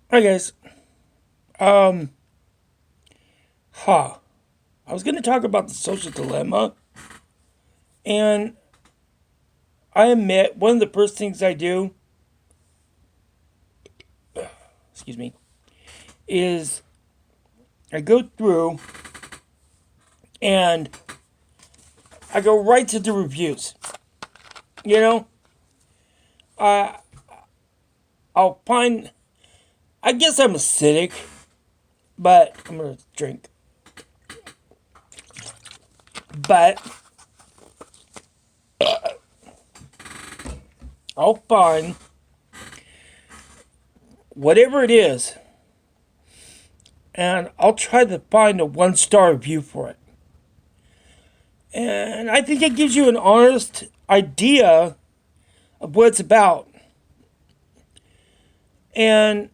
Hi guys. Um, huh. I was gonna talk about the social dilemma, and I admit one of the first things I do, excuse me, is I go through and I go right to the reviews. You know, I I'll find. I guess I'm a cynic, but I'm gonna drink. But I'll find whatever it is, and I'll try to find a 1-star review for it. And I think it gives you an honest idea of what it's about. And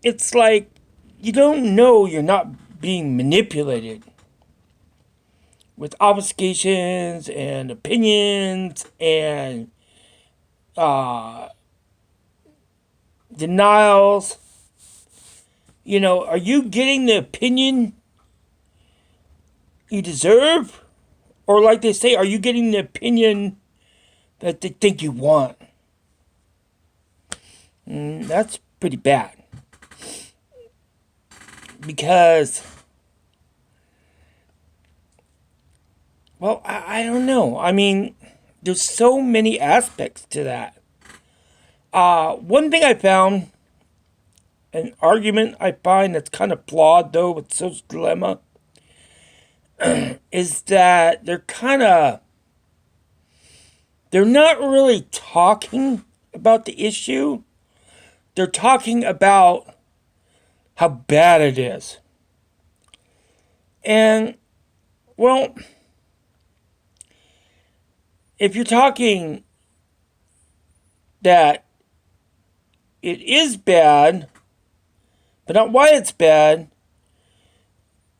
it's like you don't know you're not being manipulated with obfuscations and opinions and uh, denials. Are you getting the opinion you deserve? Or, like they say, are you getting the opinion that they think you want? That's pretty bad. Because, well, I don't know. I mean, there's so many aspects to that. One thing I found, an argument I find that's kind of flawed though with social dilemma, is that they're not really talking about the issue. They're talking about how bad it is. And, well, if you're talking that it is bad, but not why it's bad,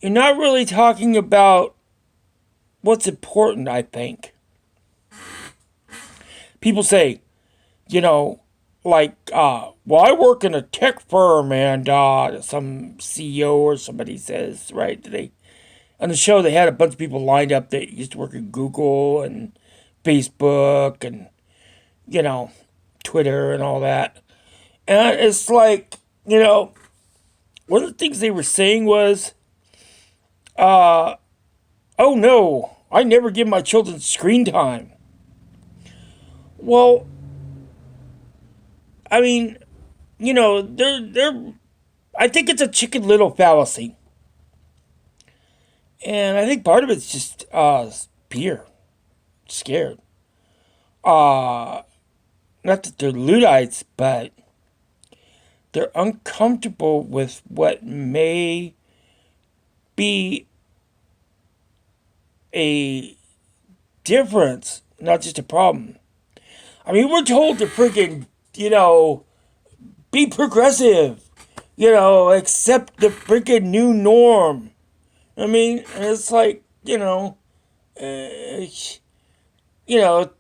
you're not really talking about what's important, I think. People say, you know, well, I work in a tech firm, and some CEO or somebody says, right, on the show they had a bunch of people lined up that used to work at Google and Facebook and, you know, Twitter and all that. And it's like, one of the things they were saying was, oh no, I never give my children screen time. Well, I mean, they're I think it's a chicken little fallacy. And I think part of it's just fear, scared. Uh Not that they're Luddites, but they're uncomfortable with what may be a difference, not just a problem. I mean, we're told to freaking, be progressive, accept the freaking new norm. I mean, it's like, uh,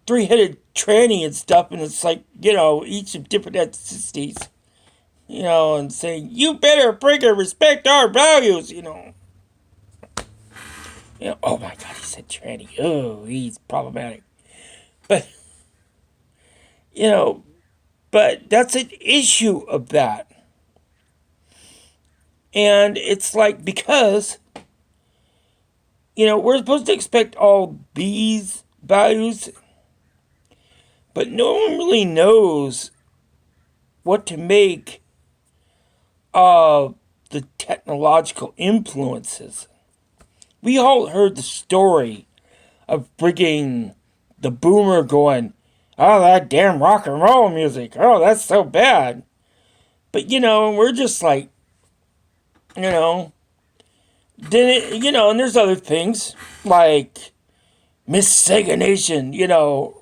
three-headed tranny and stuff, and it's like, each of different ethnicities, and saying, you better freaking respect our values, oh my God, he said tranny. Oh, he's problematic. But, you know, but that's an issue of that. And it's like, because, we're supposed to expect all these values, but no one really knows what to make of the technological influences. We all heard the story of frigging the boomer going, oh, that damn rock and roll music. Oh, that's so bad. But, we're just like, you know, then and there's other things like miscegenation, or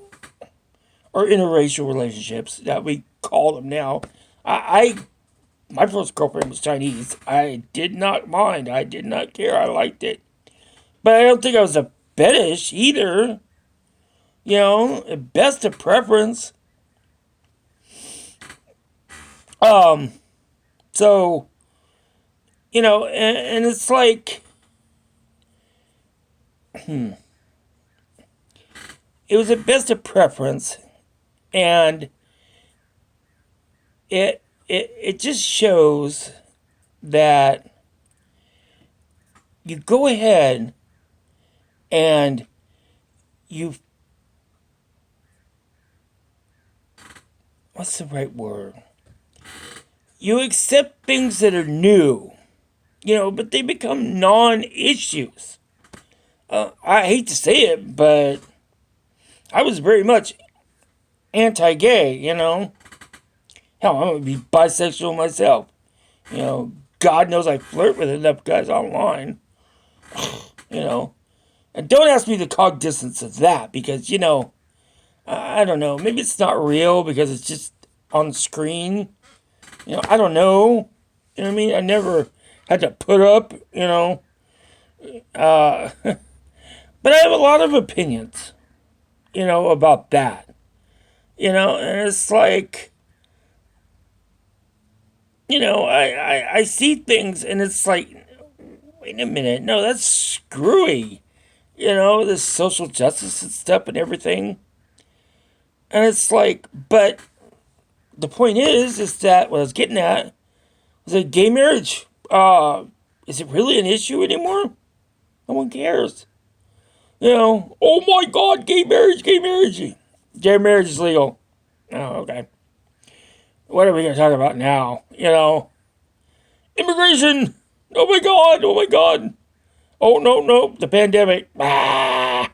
interracial relationships that we call them now. I my first girlfriend was Chinese. I did not mind. I did not care. I liked it. But I don't think I was a fetish either. At best a preference. Um, So, and it's like, it was at best a preference, and it just shows that you go ahead and you, what's the right word? You accept things that are new, but they become non-issues. I hate to say it, but I was very much anti-gay, Hell, I'm gonna be bisexual myself. God knows I flirt with enough guys online, you know. And don't ask me the cognizance of that because, I don't know. Maybe it's not real because it's just on screen. I don't know. You know what I mean? I never had to put up, but I have a lot of opinions, about that. And it's like, I see things and it's like, wait a minute, no, that's screwy. This social justice and stuff and everything. And it's like, but the point is that what I was getting at was that gay marriage, is it really an issue anymore? No one cares. Oh my God, gay marriage, gay marriage. Gay marriage is legal. Oh, okay. What are we going to talk about now? Immigration. Oh my God, oh my God. Oh, no, no, the pandemic. How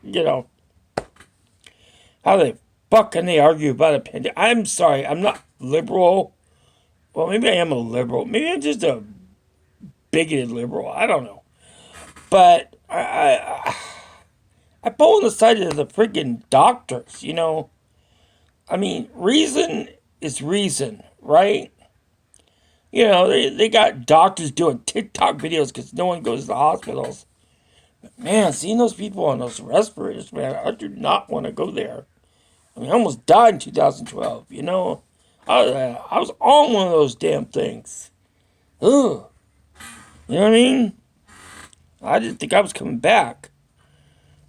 the fuck can they argue about a pandemic? I'm sorry, I'm not liberal. Well, maybe I am a liberal. Maybe I'm just a bigoted liberal. I don't know. But I fall on the side of the freaking doctors, I mean, reason is reason, right? They got doctors doing TikTok videos because no one goes to the hospitals. Man, seeing those people on those respirators, man, I do not want to go there. I mean, I almost died in 2012, I was on one of those damn things. Ugh. You know what I mean? I didn't think I was coming back.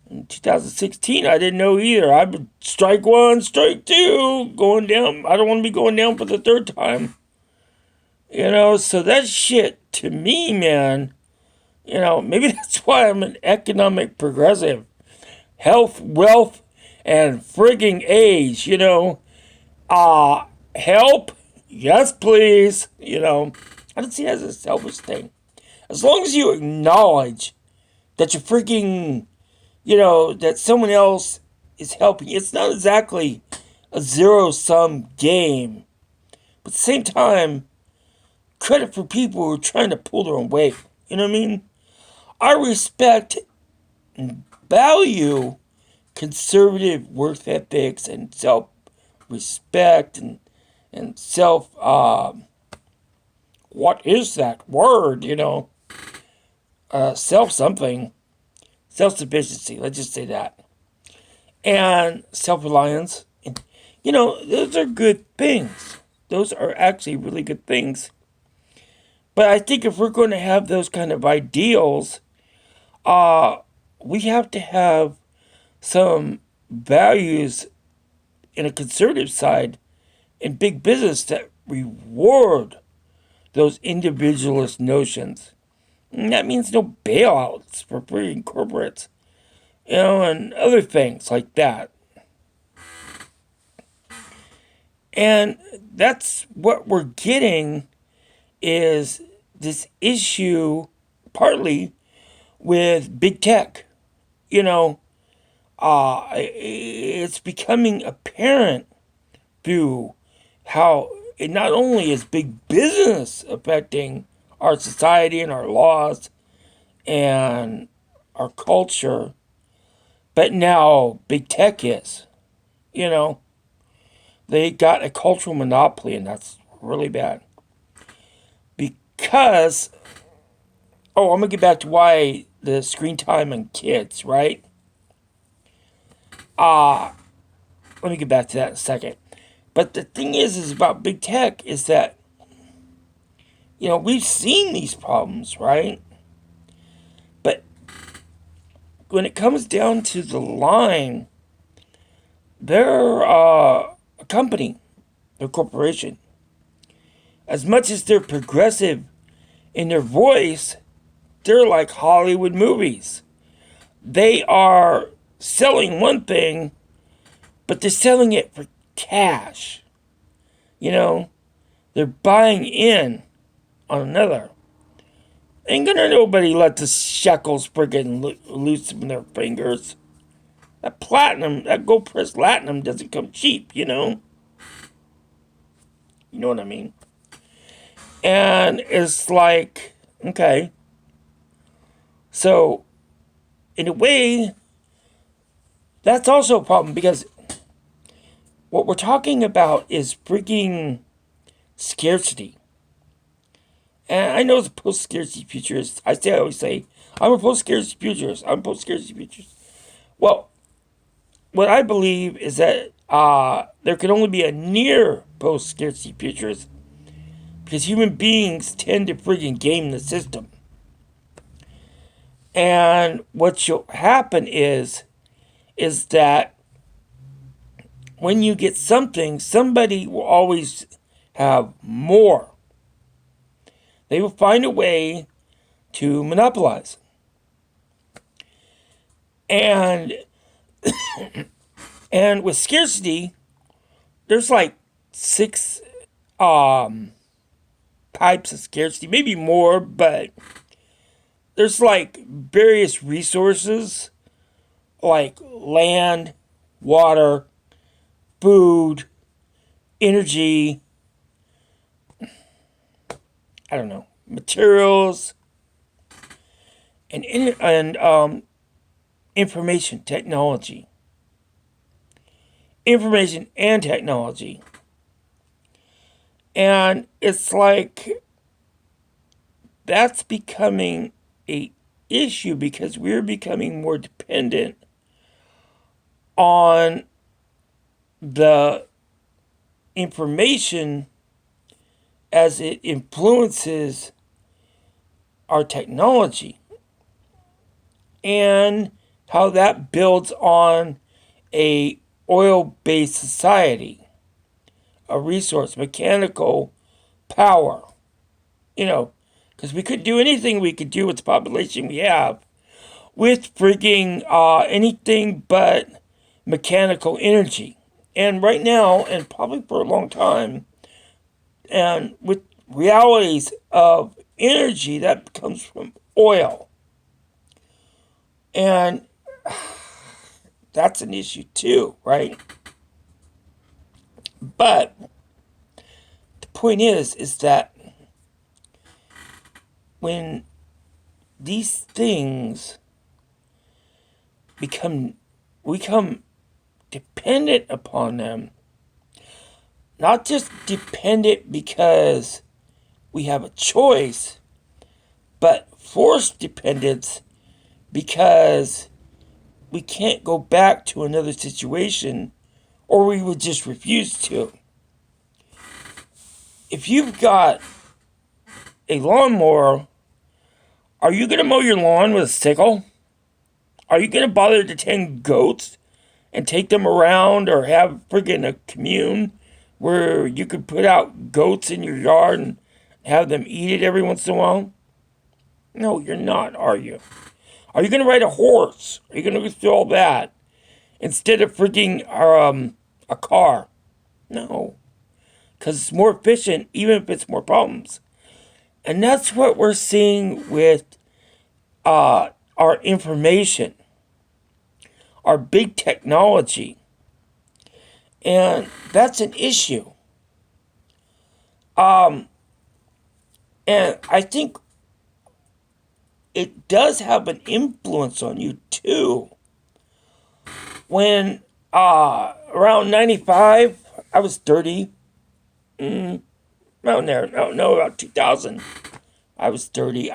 In 2016, I didn't know either. I would strike one, strike two, going down. I don't want to be going down for the third time. So that shit, to me, man, maybe that's why I'm an economic progressive. Health, wealth, and frigging age, help? Yes, please. I don't see it as a selfish thing. As long as you acknowledge that you're freaking, that someone else is helping. It's not exactly a zero-sum game. But at the same time, credit for people who are trying to pull their own weight. You know what I mean? I respect and value conservative work ethics and self-respect and self, what is that word, self-something, self-sufficiency, let's just say that. And self-reliance. And, those are good things. Those are actually really good things. But I think if we're going to have those kind of ideals, we have to have some values in a conservative side in big business that reward those individualist notions. And that means no bailouts for freaking corporates, and other things like that. And that's what we're getting is this issue partly with big tech. It's becoming apparent through how it not only is big business affecting our society and our laws and our culture, but now big tech is. You know, they got a cultural monopoly, and that's really bad. Because, I'm going to get back to why the screen time on kids, right? Let me get back to that in a second. But the thing is about big tech is that, we've seen these problems, right? But when it comes down to the line, they're a company, they're a corporation. As much as they're progressive in their voice, they're like Hollywood movies. They are selling one thing, but they're selling it for cash. They're buying in on another. Ain't gonna nobody let the shekels friggin' loose from their fingers. That gold pressed platinum doesn't come cheap, You know what I mean? And it's like, okay. So, in a way, that's also a problem because what we're talking about is freaking scarcity. And I know it's a post-scarcity futurist. I always say, I'm a post-scarcity futurist. I'm a post-scarcity futurist. Well, what I believe is that there can only be a near post-scarcity futurist because human beings tend to friggin' game the system. And what will happen is that when you get something, somebody will always have more. They will find a way to monopolize. And with scarcity, there's like 6 types of scarcity, maybe more, but there's like various resources like land, water, food, energy, I don't know, materials, and information technology. Information and technology. And it's like that's becoming a issue because we're becoming more dependent on the information as it influences our technology and how that builds on a oil-based society, a resource, mechanical power, because we could do anything we could do with the population we have with freaking anything but mechanical energy. And right now, and probably for a long time, and with realities of energy that comes from oil. And that's an issue too, right? But the point is that when these things become dependent upon them, not just dependent because we have a choice, but forced dependence because we can't go back to another situation or we would just refuse to. If you've got a lawnmower, are you going to mow your lawn with a sickle? Are you going to bother to tend goats and take them around or have friggin' a commune where you could put out goats in your yard and have them eat it every once in a while? No, you're not, are you? Are you going to ride a horse? Are you going to go through all that instead of frigging a car? No, because it's more efficient, even if it's more problems. And that's what we're seeing with our information, our big technology. And that's an issue. And I think it does have an influence on you too. When around 95, I was 30. Around there, no, about 2000, I was 30.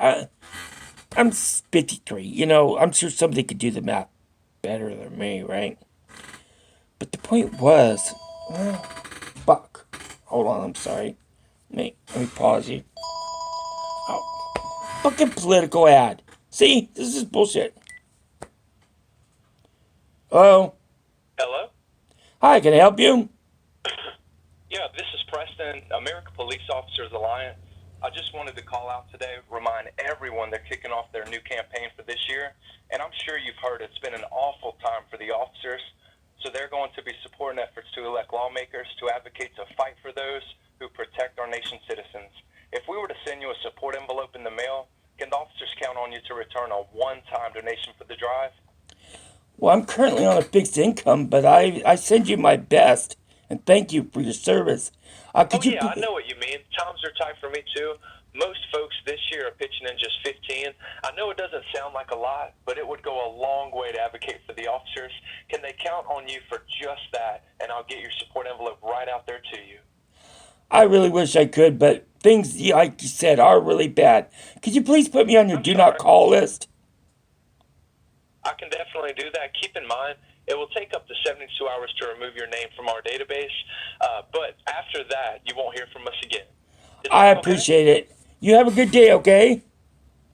I'm 53. I'm sure somebody could do the math better than me, right? But the point was, fuck. Hold on, I'm sorry. Let me pause you. Fucking political ad. See, this is bullshit. Hello? Hello? Hi, can I help you? Yeah, this is Preston, American Police Officers Alliance. I just wanted to call out today, remind everyone they're kicking off their new campaign for this year. And I'm sure you've heard it's been an awful time for the officers. So they're going to be supporting efforts to elect lawmakers to advocate to fight for those who protect our nation's citizens. If we were to send you a support envelope in the mail, can the officers count on you to return a one-time donation for the drive? Well, I'm currently on a fixed income, but I send you my best, and thank you for your service. Oh, Could you yeah, I please... know what you mean. Times are tight for me, too. Most folks this year are pitching in just 15. I know it doesn't sound like a lot, but it would go a long way to advocate for the officers. Can they count on you for just that? And I'll get your support envelope right out there to you. I really wish I could, but things, like you said, are really bad. Could you please put me on your I'm do not sorry. call list? I can definitely do that. Keep in mind, it will take up to 72 hours to remove your name from our database, but after that, you won't hear from us again. Is I that okay? appreciate it. You have a good day, okay?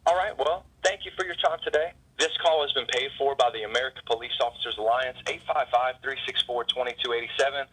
All right, well, thank you for your time today. This call has been paid for by the American Police Officers Alliance, 855-364-2287.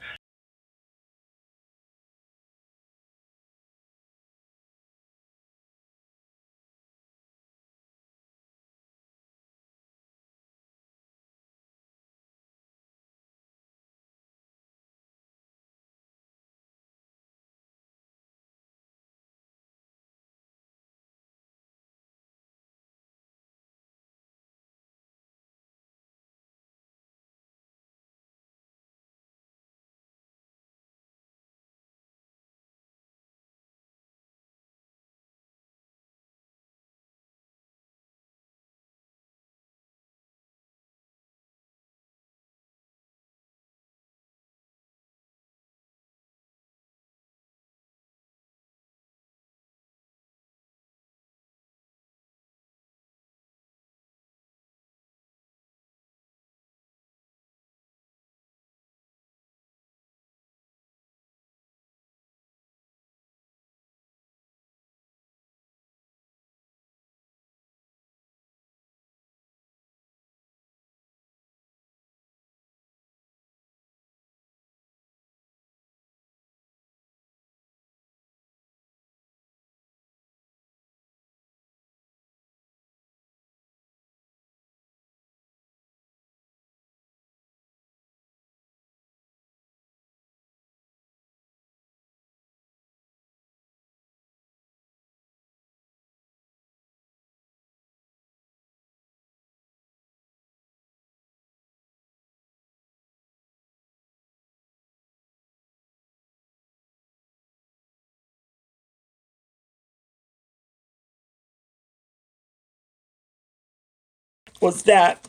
What's that?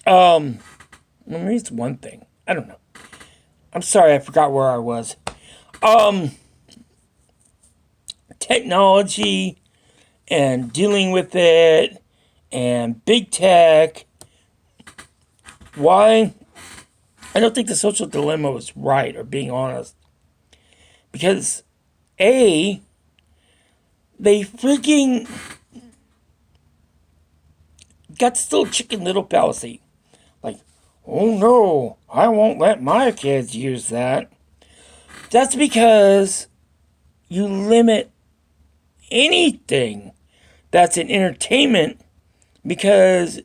Maybe it's one thing. I don't know. I'm sorry, I forgot where I was. Um, Technology and dealing with it and big tech. Why? I don't think the social dilemma was right, or being honest. Because, A, they freaking got this little chicken little fallacy. Like, oh no, I won't let my kids use that. That's because you limit anything that's an entertainment, because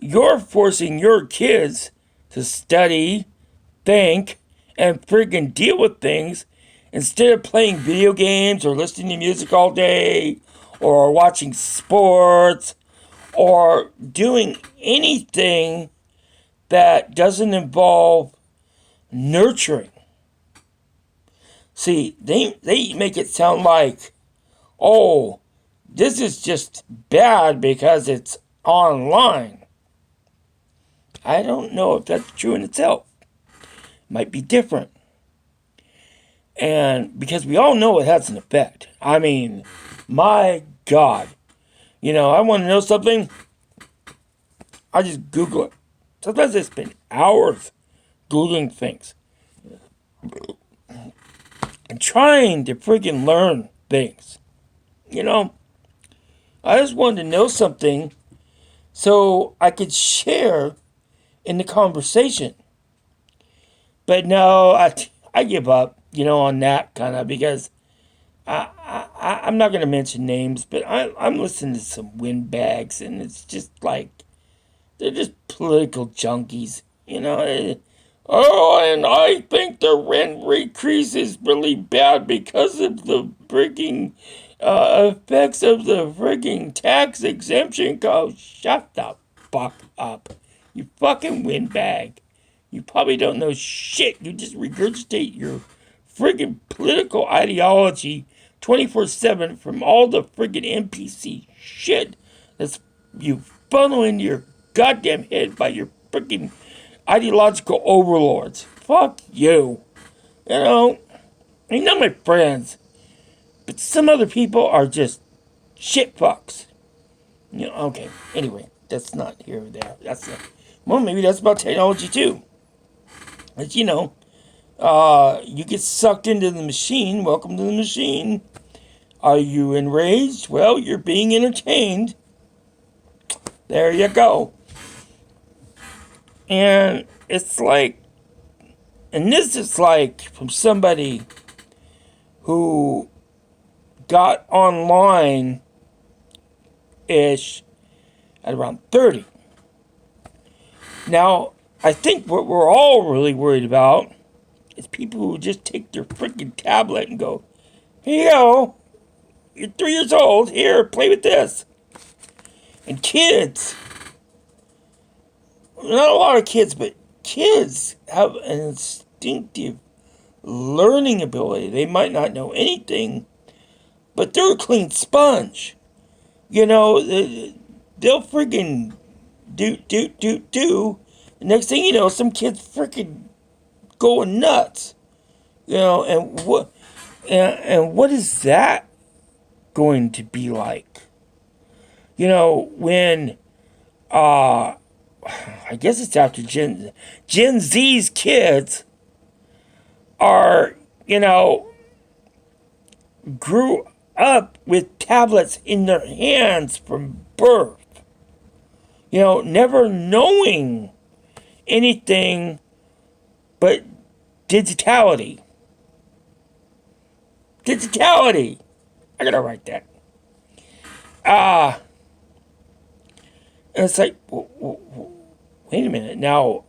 you're forcing your kids to study, think, and friggin' deal with things instead of playing video games or listening to music all day or watching sports or doing anything that doesn't involve nurturing. See, they make it sound like, oh, this is just bad because it's online. I don't know if that's true in itself. Might be different. And because we all know it has an effect. I mean, my God. I want to know something, I just Google it. Sometimes I spend hours Googling things. and trying to freaking learn things. You know, I just wanted to know something so I could share in the conversation. But no, I give up, on that kind of, because I'm not going to mention names, but I'm listening to some windbags, and it's just like, they're just political junkies, Oh, and I think the rent increase is really bad because of the freaking effects of the freaking tax exemption. Go, shut the fuck up. You fucking windbag. You probably don't know shit. You just regurgitate your friggin' political ideology 24/7 from all the friggin' NPC shit that's you funnel into your goddamn head by your friggin' ideological overlords. Fuck you. I mean, not my friends, but some other people are just shit fucks. Okay. Anyway, that's not here or there. Well, maybe that's about technology too. But you get sucked into the machine. Welcome to the machine. Are you enraged? Well, you're being entertained. There you go. And it's like, and this is like from somebody who got online ish at around 30. Now, I think what we're all really worried about is people who just take their freaking tablet and go, here you go, you're 3 years old, here, play with this. And kids, not a lot of kids, but kids have an instinctive learning ability. They might not know anything, but they're a clean sponge. They'll freaking do. The next thing you know, some kid's freaking going nuts. And what is that going to be like? When I guess it's after Gen Z's kids are, grew up with tablets in their hands from birth. Never knowing anything but digitality. Digitality. I gotta write that. And it's like, wait a minute. Now,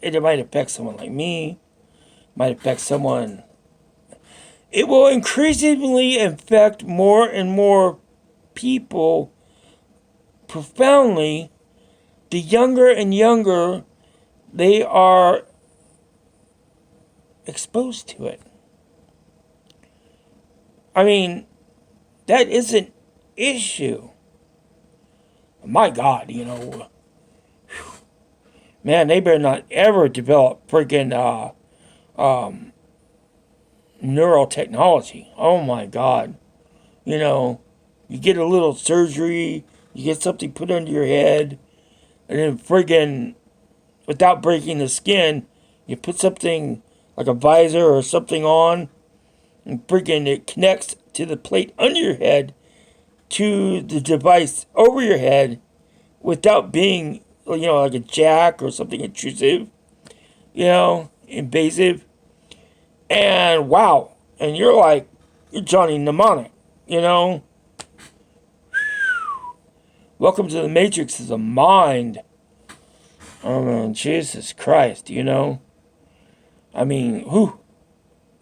it might affect someone like me. Might affect someone. It will increasingly affect more and more people profoundly. The younger and younger they are exposed to it. I mean, that is an issue. My God, man, they better not ever develop freaking neural technology. Oh my God. You get a little surgery, you get something put under your head, and then friggin', without breaking the skin, you put something like a visor or something on, and friggin' it connects to the plate under your head to the device over your head without being, like a jack or something intrusive, invasive. And wow. And you're Johnny Mnemonic, Welcome to the Matrix of the mind. Oh, man, Jesus Christ, I mean, whew.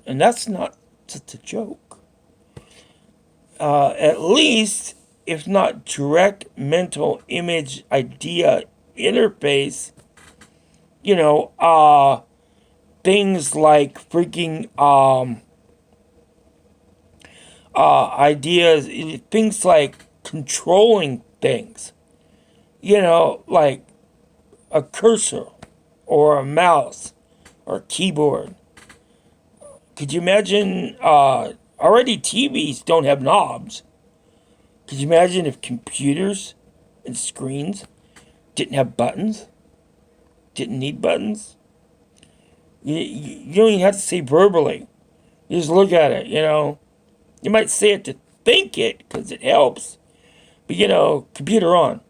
And that's not just a joke. At least, if not direct mental image idea interface, things like freaking ideas, things like controlling things, like a cursor or a mouse or a keyboard. Could you imagine? Already TVs don't have knobs. Could you imagine if computers and screens didn't have buttons? Didn't need buttons? You don't even have to say verbally. You just look at it, you know. You might say it to think it because it helps. But, you know, computer on.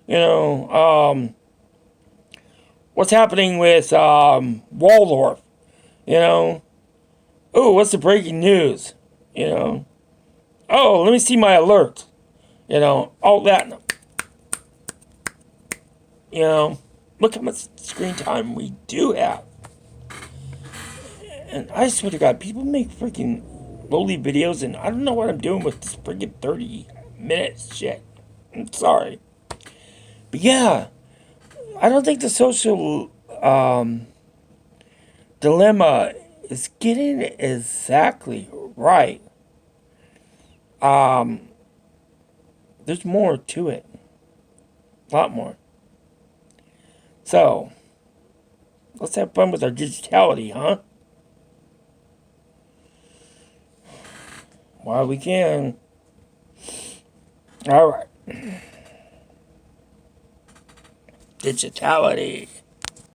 You know, what's happening with Waldorf? You know, oh, what's the breaking news? You know, oh, let me see my alert. You know, all that. You know, look how much screen time we do have. And I swear to God, people make freaking lowly videos, and I don't know what I'm doing with this freaking 30 minutes shit. I'm sorry. But yeah, I don't think the social dilemma is getting it exactly right. There's more to it. A lot more. So, let's have fun with our digitality, huh? While we can. Alright. Digitality.